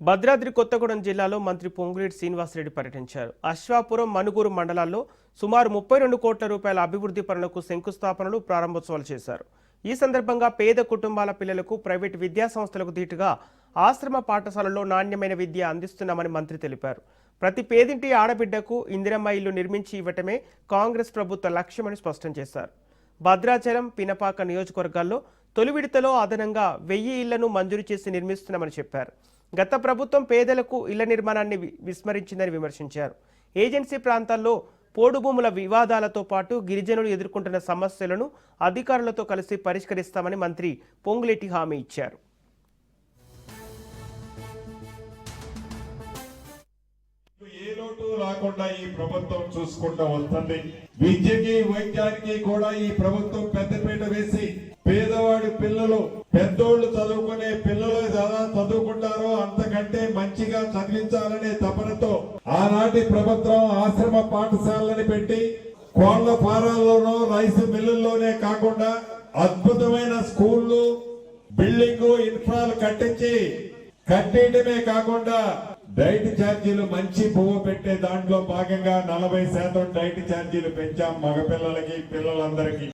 భద్రాద్రి కొత్తగూడెం జిల్లాలో మంత్రి పొంగులేటి శ్రీనివాసరెడ్డి పర్యటించారు. అశ్వాపురం, మనుగూరు మండలాల్లో సుమారు 32 కోట్ల రూపాయల అభివృద్ధి పనులకు శంకుస్థాపనలు, ప్రారంభోత్సవాలు చేశారు. ఈ సందర్భంగా పేద కుటుంబాల పిల్లలకు ప్రైవేటు విద్యా సంస్థలకు ధీటుగా ఆశ్రమ పాఠశాలల్లో నాణ్యమైన విద్య అందిస్తున్నామని మంత్రి తెలిపారు. ప్రతి పేదింటి ఆడబిడ్డకు ఇందిరమ్మ ఇల్లు నిర్మించి ఇవ్వటమే కాంగ్రెస్ ప్రభుత్వ లక్ష్యమని స్పష్టం చేశారు. భద్రాచలం, పినపాక నియోజకవర్గాల్లో తొలి విడతలో అదనంగా 1000 ఇళ్లను మంజూరు చేసి నిర్మిస్తున్నామని చెప్పారు. గత ప్రభుత్వం పేదలకు ఇళ్ల నిర్మాణాన్ని విస్మరించిందని విమర్శించారు. ఏజెన్సీ ప్రాంతాల్లో పోడు భూముల వివాదాలతో పాటు గిరిజనులు ఎదుర్కొంటున్న సమస్యలను అధికారులతో కలిసి పరిష్కరిస్తామని మంత్రి పొంగులేటి హామీ ఇచ్చారు. ఏ లోటు రాకుండా ఈ ప్రభుత్వం చూసుకుంటూ వస్తుంది. విద్యకి, వైద్యానికి కూడా ఈ ప్రభుత్వం పెద్దపీట వేసి పేదవాడి పిల్లలు, పెద్దోళ్లు చదువుకునే పిల్లలు ఎలా చదువుకుంటారో అంతకంటే మంచిగా చదివించాలనే తపనతో ఆనాటి ప్రభుత్వం ఆశ్రమ పాఠశాలని పెట్టి కోళ్ల ఫారాల్లోనూ, రైస్ మిల్లుల్లోనే కాకుండా అద్భుతమైన స్కూళ్లు, బిల్డింగు, ఇన్ఫ్రాలు కట్టేయడమే కాకుండా డైట్ ఛార్జీలు మంచి పువ్వు పెట్టే దాంట్లో భాగంగా 40% డైట్ ఛార్జీలు పెంచాం మగపిల్లలకి, పిల్లలందరికీ.